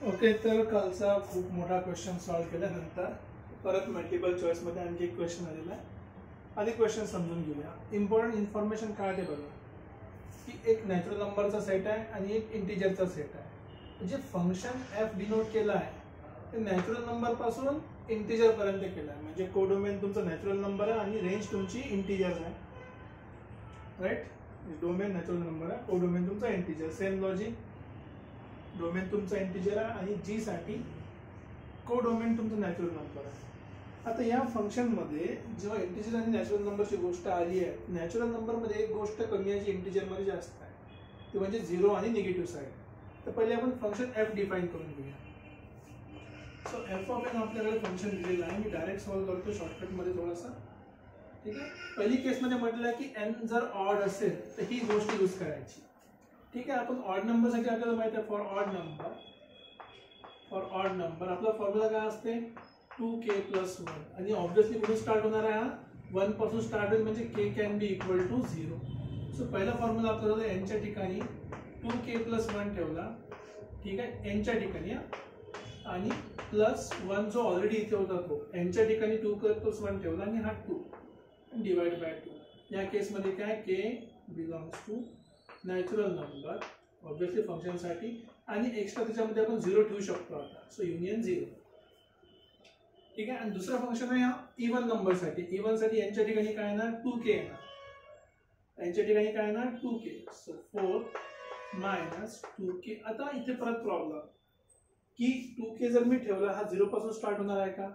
Okay, तर कालचा खूप मोठा क्वेश्चन सॉल्व्ह केल्यानंतर परत मल्टिपल चॉईसमध्ये आणखी एक क्वेश्चन आलेला आहे. आधी क्वेश्चन समजून घेऊया. इम्पॉर्टंट इन्फॉर्मेशन काय ते बघा की एक नॅचरल नंबरचा सेट आहे आणि एक इंटिजरचा सेट आहे. जे फंक्शन एफ डिनोट केलं आहे ते नॅचरल नंबरपासून इंटिजरपर्यंत केलं आहे. म्हणजे कोडोमेन तुमचा नॅचरल नंबर आहे आणि रेंज तुमची इंटिजर आहे. राईट, डोमेन नॅचरल नंबर आहे, कोडोमेन तुमचा इंटिजर. सेम लॉजिक, डोमेन तुमचा इंटिजर आहे आणि जी साठी कोडोमेन तुमचा नॅचरल नंबर आहे. आता या फंक्शनमध्ये जेव्हा इंटिजर आणि नॅचरल नंबरची गोष्ट आली आहे, नॅचरल नंबरमध्ये एक गोष्ट कमी आहे जी इंटिजरमध्ये जास्त आहे, ती म्हणजे झिरो आणि निगेटिव्ह साईड. तर पहिले आपण फंक्शन एफ डिफाईन करून घेऊया. सो एफ ऑफ एन आपल्याकडे फंक्शन दिलेलं आहे. मी डायरेक्ट सॉल्व्ह करतो शॉर्टकटमध्ये थोडासा. ठीक आहे, पहिली केसमध्ये म्हटलं की एन जर ऑड असेल तर ही गोष्ट यूज करायची. ठीक आहे, आपण ऑड नंबरसाठी आपल्याला माहिती आहे फॉर ऑड नंबर आपला फॉर्म्युला काय असते 2k + 1 आणि ऑब्वियसली कुठून स्टार्ट होणार आहे, हा 1 पासून स्टार्ट होईल म्हणजे k can be equal to 0. So पहिला फॉर्म्युला आपल्याला n च्या ठिकाणी 2k + 1 ठेवला. ठीक आहे, n च्या ठिकाणी आणि +1 जो ऑलरेडी इथे होता तो n च्या ठिकाणी 2k + 1 ठेवला आणि हा 2 डिवाइड बाय 2. या केसमध्ये काय k belongs to natural number obviously फंक्शनसाठी आणि एक्स्ट्रा त्याच्यामध्ये आपण 0 ठेवू शकतो आता. So union 0. ठीक आहे, आणि दुसरा फंक्शन आहे हा इवन नंबरसाठी. इवनसाठी यांच्या ठिकाणी काय येणार 2k येणार, यांच्या ठिकाणी काय येणार 2k. So 4 - 2k. आता इथे परत प्रॉब्लेम की 2k जर मी ठेवला हा 0 पासून स्टार्ट होणार आहे का?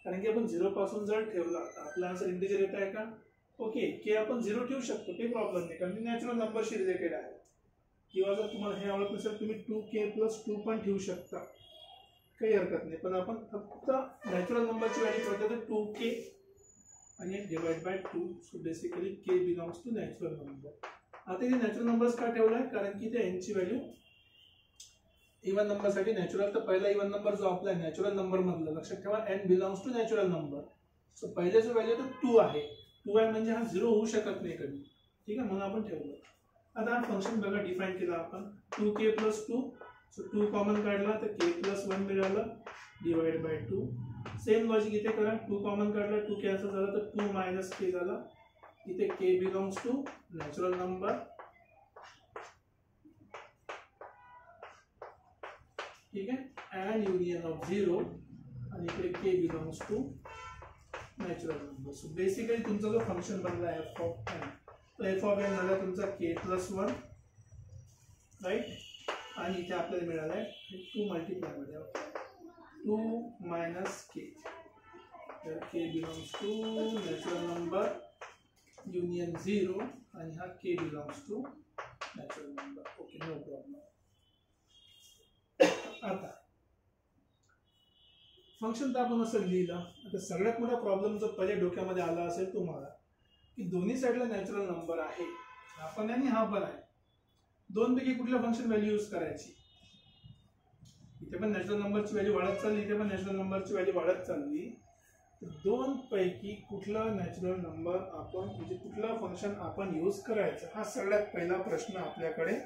कारण की आपण 0 पासून जर ठेवला तर आपला आन्सर इंटिजर येत आहे का? ओके, के आपण 0 ठेवू शकतो, काही प्रॉब्लेम नाही कारण नॅचरल नंबरशी रिलेटेड आहे. किंवा जर तुम्हाला हे आवडत नसेल तुम्ही 2k + 2 पण ठेवू शकता, काही हरकत नाही. पण आपण फक्त नॅचरल नंबरची व्हॅल्यू ठेवतो तर 2k आणि divide by 2. So basically k belongs to natural number. आता इथे नॅचरल नंबर्स का ठेवलाय? कारण की ते n ची व्हॅल्यू इवन नंबरसाठी नॅचरल. तर पहिला इवन नंबर जो आपला नॅचरल नंबर मधला लक्षात ठेवा n belongs to natural number. So पहिले जो व्हॅल्यू तो 2 आहे, 2 आहे म्हणजे हा 0 होऊ शकत नाही कधी. ठीक आहे, म्हणून आपण ठेवलं. आता हा फंक्शन बघा डिफाईन केला आपण 2k + 2. सो 2 कॉमन काढला तर k + 1 मिळालं डिवाइड बाय 2. सेम लॉजिक इथे करा, 2 कॉमन काढला 2 कॅन्सल झाला तर 2 - k झाला. इथे k belongs to natural number. ठीक आहे, अँड युनियन ऑफ 0 आणि इकडे k belongs to natural number. So basically तुमचा जो फंक्शन बनला f ऑफ n, तो f ऑफ n झाला तुमचा k + 1. राईट, आणि इथे आपल्याला मिळालं आहे 2 मल्टिप्लाय मध्ये 2 - k. तर k belongs to natural number union 0 आणि हा k belongs to natural number. Okay, no problem. आता फंक्शन तर आपण असं लिहिलं. आता सगळ्यात मोठा प्रॉब्लेम जो पहिले डोक्यामध्ये आला असेल तुम्हाला की दोन्ही साईडला नॅचरल नंबर आहे, हा पण आणि हा पण आहे. दोन पैकी कुठल्या फंक्शन व्हॅल्यू यूज करायची? इथे पण नॅचरल नंबरची व्हॅल्यू वाढत चालली, इथे पण नॅचरल नंबरची व्हॅल्यू वाढत चालली. दोन पैकी कुठला नॅचरल नंबर आपण म्हणजे कुठला फंक्शन आपण यूज करायचं, हा सगळ्यात पहिला प्रश्न आपल्याकडे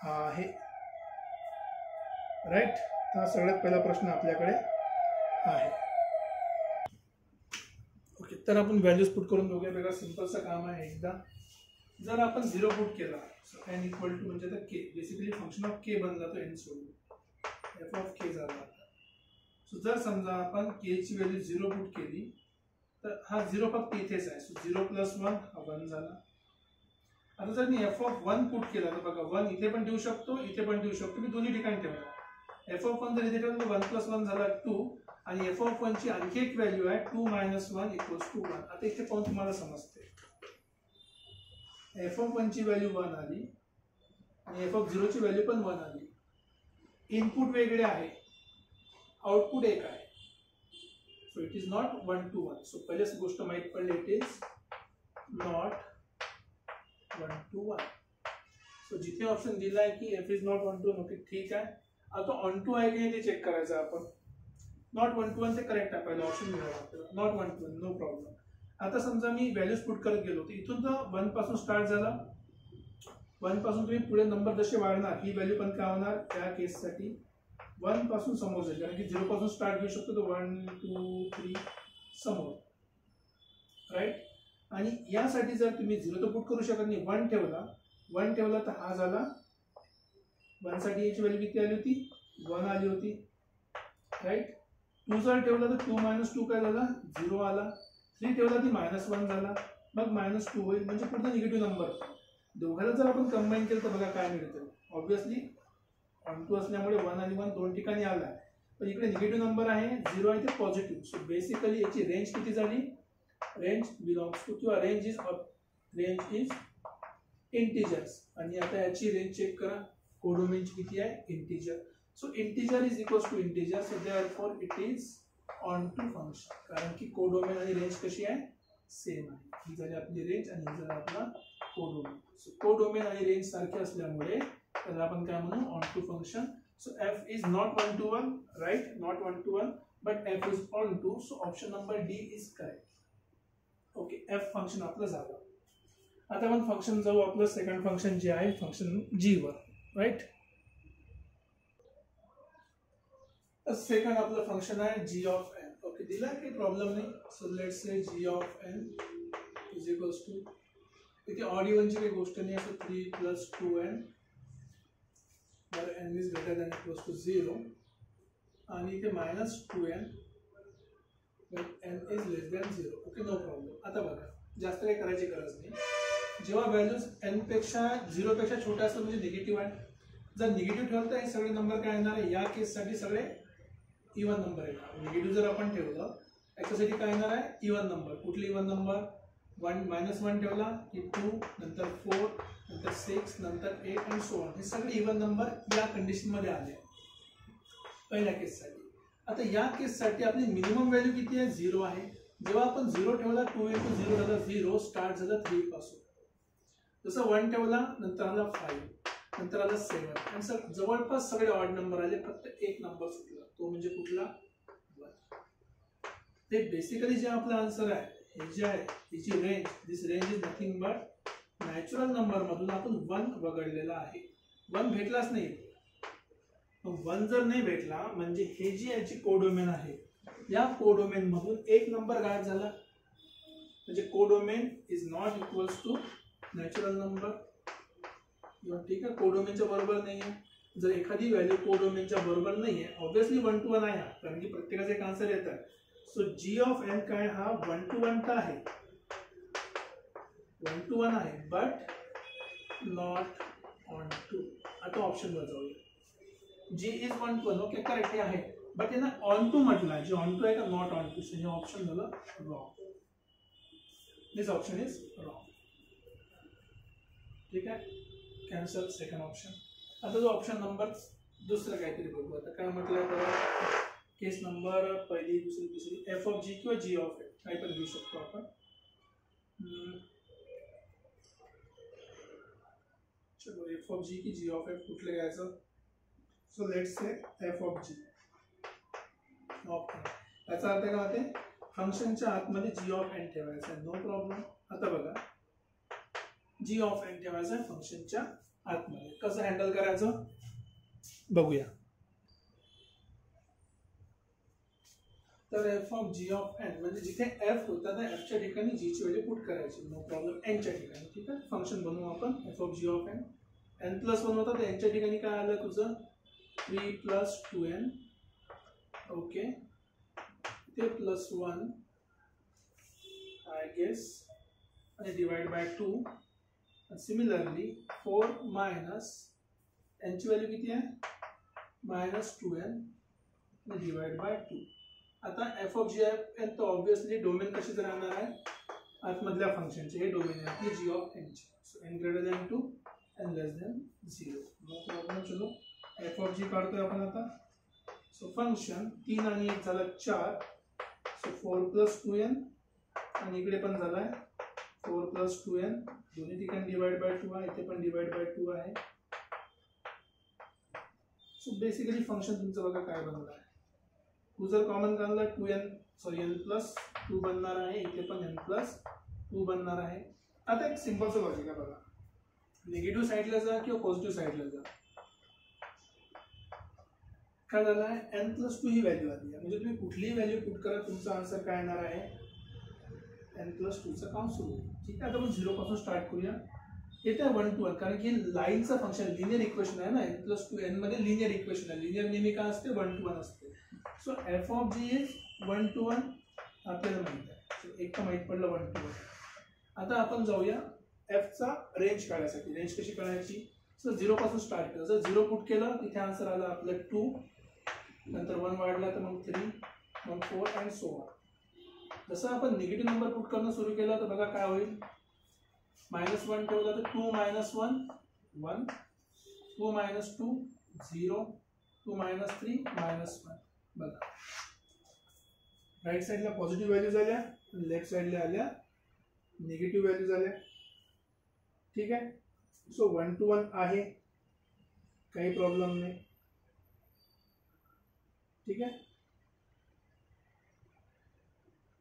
आहे. राईट, हा सगळ्यात पहिला प्रश्न आपल्याकडे आहे. ओके, तर आपण व्हॅल्यूज पुट करून बघूया. बघा, सिंपलचं काम आहे. एकदा जर आपण 0 पुट केला n इक्वल टू म्हणजे तर k, basically function of k बनला तो n सोडून f ऑफ k झाला. सो जर समजा आपण k ची व्हॅल्यू 0 पुट केली तर हा 0 फक्त इथेच आहे. सो 0 + 1 हा 1 झाला. आता जर मी f ऑफ 1 पुट केला तर बघा 1 इथे पण ठेवू शकतो, इथे पण ठेवू शकतो. मी दोन्ही ठिकाणी ठेवला. f ऑफ 1 जर इथे ठेवलं तर 1 + 1 झाला 2 आणि f ऑफ 1 ची आणखी एक व्हॅल्यू आहे 2 - 1 = 1. आता इथे पण तुम्हाला समजते f ऑफ 1 ची व्हॅल्यू 1 आली आणि f ऑफ 0 ची व्हॅल्यू पण 1 आली. इनपुट वेगळे आहे, आउटपुट एक आहे. So it is not 1 to 1. So पहिलीच गोष्ट माहित पडली, it is not 1 to 1. So जिथे ऑप्शन दिला आहे की f is not 1 to 1, okay ठीक आहे. आता ऑन टू आहे की नाही ते चेक करायचं आपण. नॉट 1 to 1 ते करेक्ट आहे, पहिला ऑप्शन मिळाला आपल्याला. Not 1 to 1, no problem. आता समजा मी व्हॅल्यूज पुट करत गेलो तर इथून तर 1 पासून स्टार्ट झाला. 1 पासून तुम्ही पुढे नंबर जसे वाढणार ही व्हॅल्यू पण काय होणार त्या केससाठी 1 पासून समोर जाईल, कारण की 0 पासून स्टार्ट घेऊ शकतो, तर 1 2 3 समोर, राईट. आणि यासाठी जर तुम्ही 0 तर पुट करू शकत नाही, 1 ठेवला तर हा झाला 1 साठी याची व्हॅल्यू किती आली होती, 1 आली होती, राईट. 2 जर ठेवला तर 2 - 2 काय झाला, 0 आला. 3 ठेवला ती -1 झाला, मग -2 होईल, म्हणजे पुढचा निगेटिव्ह नंबर. दोघांना जर आपण कंबाईन केलं तर बघा काय मिळतं. ऑब्विसली ऑन टू असल्यामुळे 1 आणि 1 दोन ठिकाणी आला, पण इकडे निगेटिव्ह नंबर आहे, 0 आहे ते पॉझिटिव्ह. सो बेसिकली याची रेंज किती झाली, रेंज बिलॉंग्स टू किंवा रेंज इज इंटिजर्स. आणि आता याची रेंज चेक करा, कोडोमेनची किती आहे, integer. So integer is equals to integer, so therefore it is onto function, कारण की कोडोमेन आणि रेंज कशी आहे, सेम आहे. ही झाली आपली रेंज आणि ही झाला आपला कोडोमेन. सो कोडोमेन आणि रेंज सारखे असल्यामुळे त्याला आपण काय म्हणू, onto function. So F is not 1 to 1, right, not 1 to 1, but F is onto. So option number D is correct. Okay, F function आपलं झालं. आता आपण फंक्शन जाऊ आपलं सेकंड फंक्शन जे आहे फंक्शन जी वर, राईट. सेकंड आपलं फंक्शन आहे जी ऑफ एन. ओके, दिला काही प्रॉब्लेम नाही. So let's say G of N is equals to, इथे ऑड इव्हनची काही गोष्ट नाही, असं 3 + 2n जर n is greater than equals to 0, आणि इथे -2n when n is less than 0. Okay, no problem. आता बघा, जास्त काही करायची गरज नाही. जेव्हा व्हॅल्यूज n पेक्षा 0 पेक्षा छोट्या असतात म्हणजे निगेटिव्ह आहे. जर निगेटिव्ह ठेवलं तर हे सगळे नंबर काय येणार आहे, या केससाठी सगळे इवन नंबर येणार. निगेटिव्ह जर आपण ठेवलं याच्यासाठी काय येणार आहे, इवन नंबर. कुठले इवन नंबर, 1 -1 ठेवला की 2, नंतर 4, नंतर 6, नंतर 8 आणि सो ऑन. हे सगळे इवन नंबर या कंडिशनमध्ये आले पहिल्या केससाठी. आता या केससाठी आपली मिनिमम व्हॅल्यू किती आहे, 0 आहे. जेव्हा आपण 0 ठेवला, 2 × 0 झाला 0, स्टार्ट झाला 3 पासून. जसं 1 ठेवला, नंतर आला 5, नंतर आला 7, आणि सर जवळपास सगळे ऑड नंबर आले, फक्त एक नंबर सुटला, तो म्हणजे कुठला, 1. ते बेसिकली जे आपला आन्सर आहे, हे जे आहे याची range, this range is nothing but natural number मधून आपण 1 वगळलेला आहे. 1 भेटलाच नाही. 1 जर नाही भेटला म्हणजे हे जी याची कोडोमेन आहे, या कोडोमेन मधून एक नंबर गायब झाला, म्हणजे codomain is not equals to natural number. ठीक आहे, कोडोमेनच्या बरोबर नाही आहे. जर एखादी व्हॅल्यू कोडोमेनच्या बरोबर नाही आहे, ऑब्विसली 1 to 1 आहे, कारण की प्रत्येकाचा एक आन्सर येत आहे. सो जी ऑफ एन काय, हा 1 to 1 तर आहे, 1 to 1 आहे, बट नॉट ऑन टू. आता ऑप्शन वर जाऊया. जी इज 1 to 1, ओके करेक्ट हे आहे, बट यांना ऑन टू म्हटलं, जे ऑन टू आहे का नॉट ऑन टू. हे ऑप्शन झालं wrong. This option is wrong. ठीक आहे, कॅन्सल सेकंड ऑप्शन. आता जो ऑप्शन नंबर दुसरं काहीतरी बघू. आता काय म्हटलंय बघा, केस नंबर पहिली, दुसरी, तिसरी, एफ ऑफ जी किंवा जी ऑफ एफ काही पण घेऊ शकतो आपण. चलो एफ ऑफ जी की जी ऑफ एफ कुठलं घ्यायचं. So let's say F of G. Okay, याचा अर्थ काय होते, फंक्शनच्या आतमध्ये जी ऑफ एन ठेवायचं आहे, नो प्रॉब्लेम. आता बघा, जी ऑफ एन ठेवायचं आहे फंक्शनच्या आतमध्ये. कसं हँडल करायचं बघूया. तर F of G of N म्हणजे जिथे एफ होता त्या एफच्या ठिकाणी जी ची व्हॅल्यू पुट करायची, नो प्रॉब्लेम, एनच्या ठिकाणी. ठीक आहे, फंक्शन बनवू आपण F of G of N. n+1 होता तर एनच्या ठिकाणी काय आलं तुझं, 3 + 2n. ओके, ते +1 आय गेस, आणि डिवाइड बाय 2. सिमिलरली 4 मायनस एनची व्हॅल्यू किती आहे, -2n डिवाइड बाय 2. आता f of g f n, तर ऑब्विसली डोमेन कशीच राहणार आहे, आतमधल्या फंक्शनचे. हे डोमेन आहे आपली जी ऑफ एनची. So n > 2 n < 0, no problem. चलो एफ ऑफ जी काढतोय आपण आता. सो फंक्शन 3 आणि 1 झालं 4, सो 4 + 2n, आणि इकडे पण झालाय 4 + 2n, दोन्ही ठिकाणी डिवाइड बाय 2 आहे, इथे पण डिवाइड बाय 2 आहे. सो बेसिकली फंक्शन तुमचं बघा काय बनलं आहे. 2 जर कॉमन काढला n+2 बनणार आहे, इथे पण n+2 बनणार आहे. आता एक सिंपलचं लॉजिक आहे बघा, निगेटिव्ह साईडला जा किंवा पॉझिटिव्ह साईडला जा, काय झालं आहे n+2 ही व्हॅल्यू आली आहे. म्हणजे तुम्ही कुठलीही व्हॅल्यू पुट करा तुमचा आन्सर काय येणार आहे n+2चं काम सुरू होईल. ठीक आहे, आता आपण 0 पासून स्टार्ट करूया. येते 1 to 1 कारण की लाईनचं फंक्शन लिनियर इक्वेशन आहे ना, n+2 n मध्ये लिनियर इक्वेशन आहे. लिनियर नेहमी काय असते 1 to 1 असते. So f of g is 1 to 1 आपल्याला माहिती आहे. एक तर माहीत पडलं 1 to 1. आता आपण जाऊया f चा रेंज काढायसाठी. रेंज कशी काढायची? सो 0 पासून स्टार्ट केलं. जर 0 पुट केलं तिथे आन्सर आला आपलं 2, नंतर 1 वाढला तर मग 3, मग 4 अँड सो ऑन. जसं आपण निगेटिव्ह नंबर पुट करणं सुरू केलं तर बघा काय होईल. -1 ठेवला तर 2 - 1 1, 2 - 2 0, 2 - 3 -1. बघा राईट साईडला पॉझिटिव्ह व्हॅल्यूज आल्या, लेफ्ट साईडला आल्या निगेटिव्ह व्हॅल्यूज आल्या. ठीक आहे, सो 1 to 1 आहे, काही प्रॉब्लेम नाही. ठीक आहे,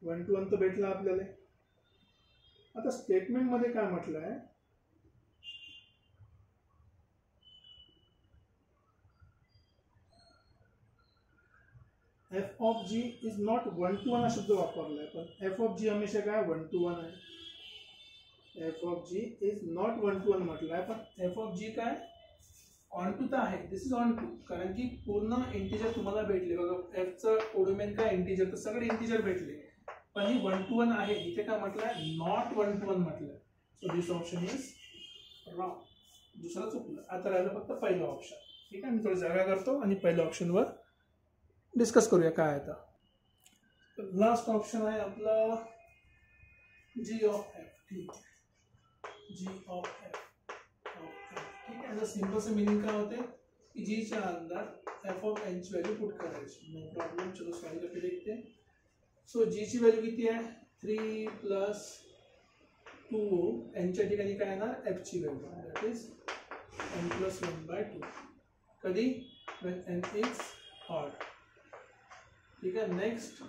1 to 1 तर भेटला आपल्याला. आता स्टेटमेंट मध्ये काय म्हटलं आहे, f of g is not 1 to 1 हा शब्द वापरलाय, पण f ऑफ g हमेशा काय 1 to 1 आहे. f of g is not 1 to 1 म्हटलं आहे, पण f ऑफ g काय ऑन टू तर आहे. दिस इज ऑन टू कारण की पूर्ण इंटिजर तुम्हाला भेटले. बघा f चं कोडोमेन काय इंटिजर, तर सगळे इंटिजर भेटले, पण ही 1 to 1 आहे. इथे काय म्हटलंय नॉट 1 to 1 म्हटलंय. So this option is wrong. दुसरा चुकलं. आता राहिलं फक्त पहिलं ऑप्शन. ठीक आहे, मी थोडी जागा करतो आणि पहिल्या ऑप्शनवर डिस्कस करूया काय आहे. तर लास्ट ऑप्शन आहे आपला g ऑफ f. ठीक आहे, g ऑफ f. ठीक आहे, सिंपल से मीनिंग काय होते की g च्या अंदर f ऑफ n ची व्हॅल्यू पुट करायची. No problem. चलो सॉल्व करके देखते हैं. सो g ची व्हॅल्यू किती आहे 3 + 2 n च्या ठिकाणी काय येणार f ची व्हॅल्यू, दॅट इज n + 1/2. कधी when n is odd. ठीक आहे, नेक्स्ट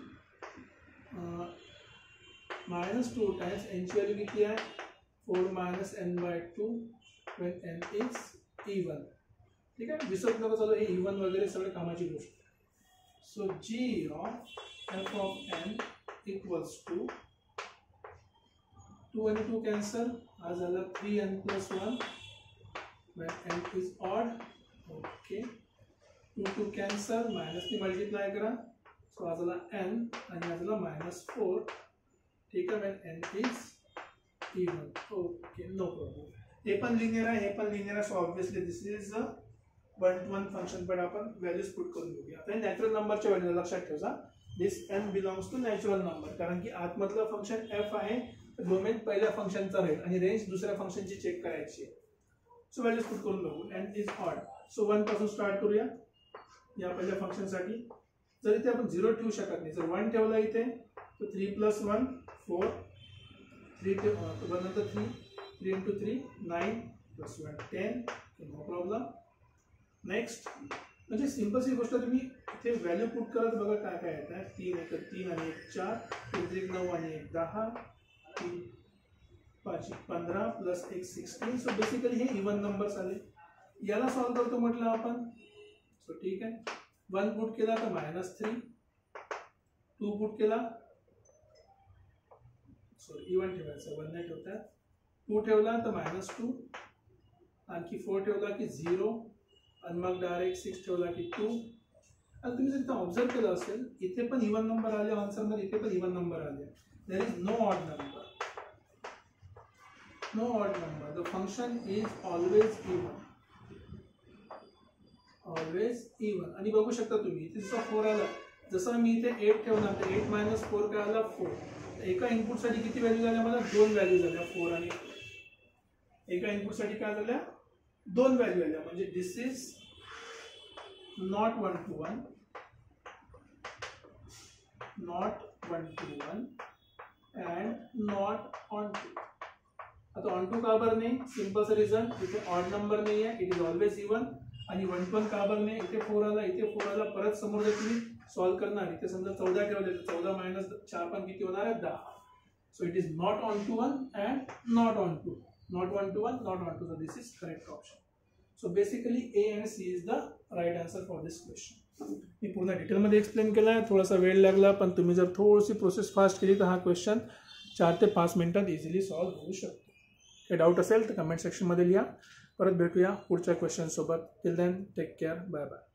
-2 टाइम्स n ची व्हॅल्यू किती आहे 4 - n/2 when n is even. ठीक आहे, विसरत नका चालू, हे इवन वगैरे सगळे कामाची गोष्ट. So g of f of n equals to 2 आणि 2 कॅन्सल, हा झाला 3n + 1 when n is odd. Okay, 2 2 cancel, मायनसने मल्टिप्लाय करा. सो हा झाला n आणि हा झाला -4. ठीक आहे, when n is even. Okay, no problem. हे पण लिनियर आहे, हे पण लिनियर आहे. So obviously this is 1 to 1 function. पण आपण व्हॅल्यूज पुट करून बघूया. आता नॅचरल नंबरच्या व्हॅल्यू लक्षात ठेवा. This n belongs to natural number कारण की आतमधलं फंक्शन f आहे. डोमेन पहिल्या फंक्शनचा राहील आणि रेंज दुसऱ्या फंक्शनची चेक करायची आहे. सो व्हॅल्यूज पुट करून बघू. n is odd. सो 1 पासून स्टार्ट करूया या पहिल्या फंक्शनसाठी. जर इथे आपण 0 ठेवू शकत नाही. जर 1 ठेवला इथे तर 3 + 1 4, 3 नंतर 3 3 × 3 9 + 1 10. No problem. नेक्स्ट म्हणजे सिंपल गोष्ट, तुम्ही इथे व्हॅल्यू पुट करत बघा काय काय येतं. 3 × 1 3 आणि 1 4, 3 × 1 9 आणि 1 10, 3 5 15 + 1 16. सो बेसिकली हे इवन नंबर्स आले. याला सॉल्व करतो म्हटलं आपण. सो ठीक आहे, 1 पुट केला तर -3, 2 पुट केला, सॉरी इवन ठेवायचं 1 नाही ठेवतात. 2 ठेवला तर -2, आणखी 4 ठेवला की 0, आणि मग डायरेक्ट 6 ठेवला की 2. आणि तुम्ही जर इथं ऑब्झर्व केलं असेल इथे पण इवन नंबर आले आन्सरमध्ये, इथे पण इवन नंबर आले. There is no odd number. No odd number. The function is always even. Always even. आणि बघू शकता तुम्ही इथे जसं 4 आला, जसं मी इथे 8 ठेवला तर 8 - 4 काय आला 4. एका इनपुटसाठी किती व्हॅल्यू झाल्या मला 2 व्हॅल्यू झाल्या 4 आणि एका इनपुटसाठी काय झाल्या 2 व्हॅल्यू आल्या. म्हणजे this is not 1 to 1, not 1 to 1 and not onto. आता ऑन टू का बरं नाही? सिंपल रिझन, इथे ऑड नंबर नाही आहे, इट इज ऑलवेज इवन. आणि 1 to 1 का बरं नाही? इथे 4 आला, इथे 4 आला. परत समोर जर तुम्ही सॉल्व करणार, इथे समजा 14 ठेवले तर 14 - 4 पण किती होणार आहे 10. So it is not onto 1 and not onto. Not 1 to 1, not 1 to 2. So this is correct option. So basically A and C is the right answer for this question. मी पूर्ण डिटेलमध्ये explain केलं आहे, थोडासा वेळ लागला, पण तुम्ही जर थोडीशी प्रोसेस फास्ट केली तर हा क्वेश्चन 4 ते 5 मिनिटात इझिली सॉल्व्ह होऊ शकतो. काही डाऊट असेल तर कमेंट सेक्शनमध्ये लिहा. परत भेटूया पुढच्या क्वेश्चनसोबत. Till then take care, bye bye.